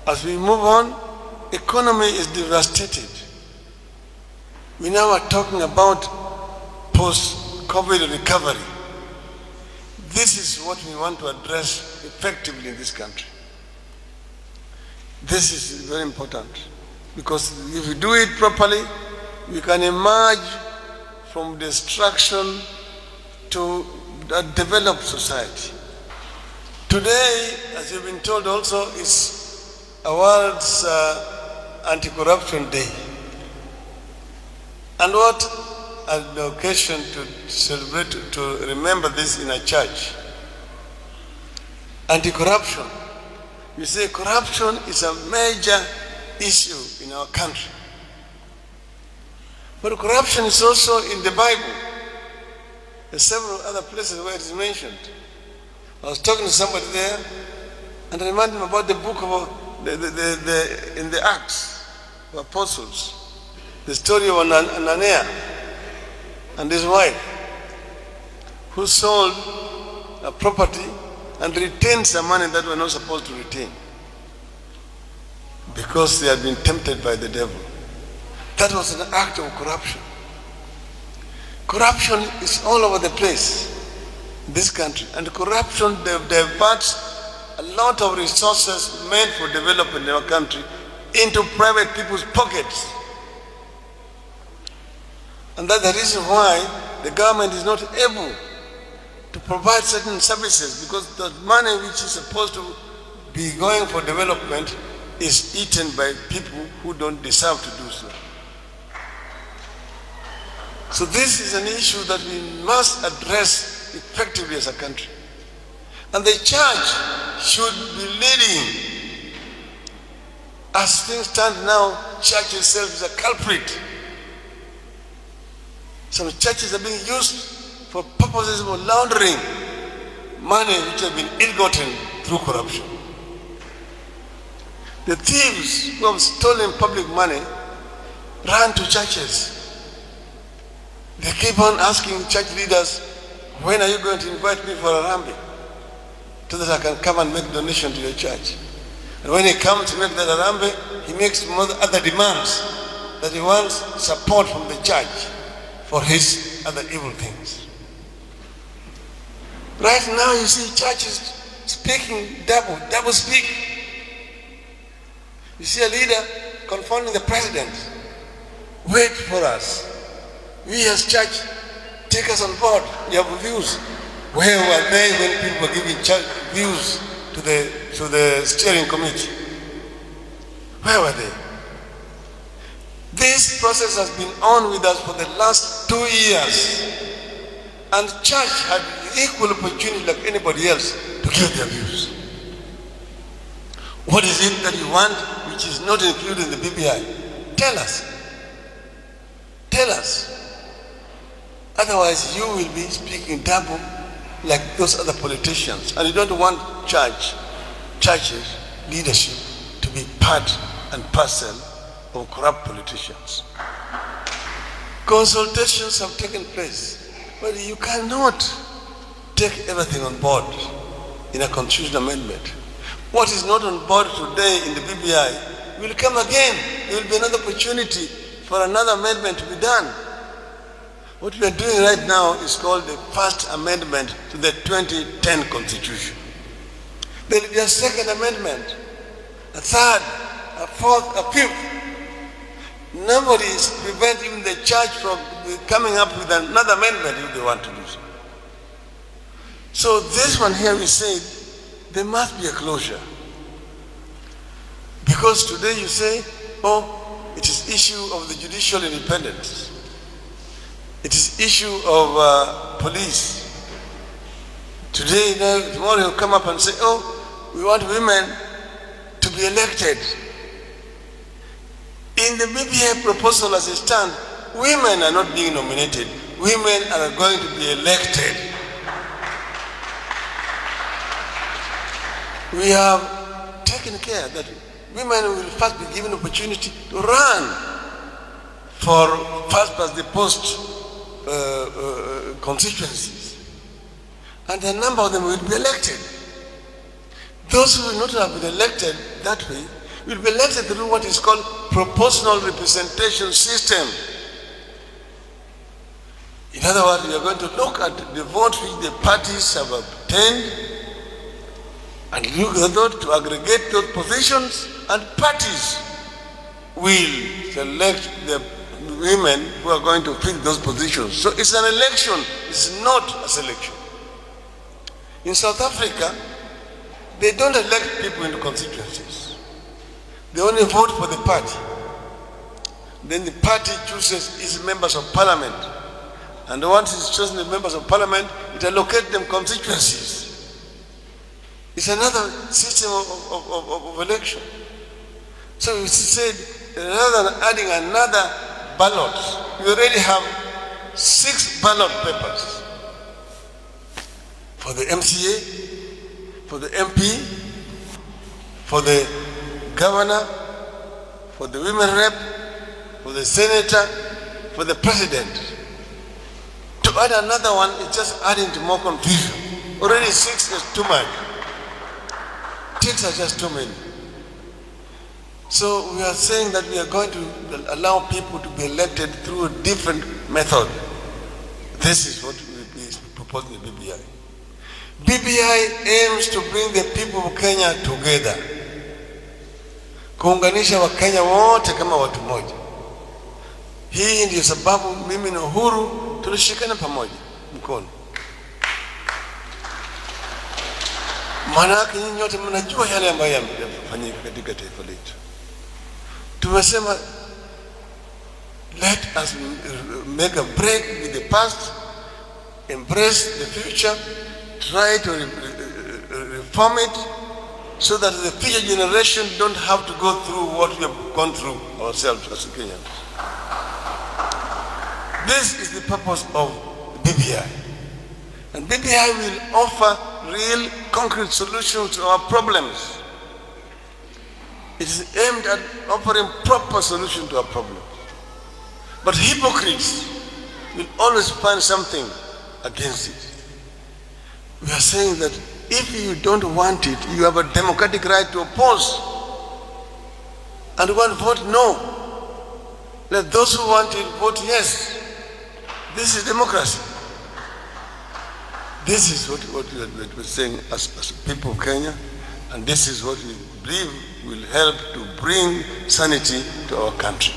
As we move on, economy is devastated. We now are talking about post-COVID recovery. This is what we want to address effectively in this country. This is very important because if we do it properly, we can emerge from destruction to a developed society. Today, as you've been told also, is a world's anti-corruption day. And what an occasion to celebrate, to remember this in a church. Anti-corruption. You say corruption is a major issue in our country. But corruption is also in the Bible. There's several other places where it is mentioned. I was talking to somebody there and I reminded him about the book of in the Acts of Apostles. The story of Ananias and his wife who sold a property and retained some money that were not supposed to retain because they had been tempted by the devil. That was an act of corruption. Corruption is all over the place in this country, and corruption diverts a lot of resources meant for development in our country into private people's pockets. And that's the reason why the government is not able to provide certain services, because the money which is supposed to be going for development is eaten by people who don't deserve to do so. So this is an issue that we must address effectively as a country. And the church should be leading. As things stand now, church itself is a culprit. Some churches are being used for purposes of laundering money which have been ill-gotten through corruption. The thieves who have stolen public money run to churches. They keep on asking church leaders, when are you going to invite me for a rambi? So that I can come and make donation to your church. And when he comes to make that rambi, he makes other demands, that he wants support from the church for his other evil things. Right now you see churches speaking double speak. You see a leader confronting the president. Wait for us. We as church, take us on board. You have views. Where were they when people were giving church views to the steering committee? Where were they? This process has been on with us for the last 2 years. And church had equal opportunity like anybody else to give their views. What is it that you want which is not included in the BBI? Tell us. Tell us. Otherwise you will be speaking double like those other politicians. And you don't want churches, leadership to be part and parcel of corrupt politicians. Consultations have taken place, but you cannot take everything on board in a constitutional amendment. What is not on board today in the BBI will come again. There will be another opportunity for another amendment to be done. What we are doing right now is called the first amendment to the 2010 Constitution. There will be a second amendment, a third, a fourth, a fifth. Nobody is preventing the church from coming up with another amendment if they want to do so. So this one here we said there must be a closure. Because today you say, oh, it is issue of the judicial independence. It is issue of police. Today, tomorrow he'll come up and say, oh, we want women to be elected. In the BBI proposal as it stands, women are not being nominated. Women are going to be elected. We have taken care that women will first be given opportunity to run for first past the post constituencies. And a number of them will be elected. Those who will not have been elected that way will be elected through what is called proportional representation system. In other words, we are going to look at the vote which the parties have obtained and look at those to aggregate those positions, and parties will select the women who are going to fill those positions. So it's an election, it's not a selection. In South Africa, they don't elect people into constituencies. They only vote for the party. Then the party chooses its members of parliament. And once it's chosen the members of parliament, it allocates them constituencies. It's another system of election. So you said, rather than adding another ballot, we already have 6 ballot papers for the MCA, for the MP, for the governor, for the women rep, for the senator, for the president. To add another one is just adding to more confusion. Already 6 is too much. 6 are just too many. So we are saying that we are going to allow people to be elected through a different method. This is what we propose in the BBI. BBI aims to bring the people of Kenya together. Kuunganisha Wakenya wote kama watu moja. Hii ndio sababu mimi na Uhuru tulishikana pamoja mkono. Maana yake nyinyi nyote mnajua yale ambayo yamefanyika katika taifa letu. Tumesema let us make a break with the past, embrace the future, try to reform it so that the future generation don't have to go through what we have gone through ourselves as Kenyans. This is the purpose of BBI. And BBI will offer real concrete solutions to our problems. It is aimed at offering proper solution to our problems. But hypocrites will always find something against it. We are saying that if you don't want it, you have a democratic right to oppose. And one vote no. Let those who want it vote yes. This is democracy. This is what we're saying as people of Kenya, and this is what we believe will help to bring sanity to our country.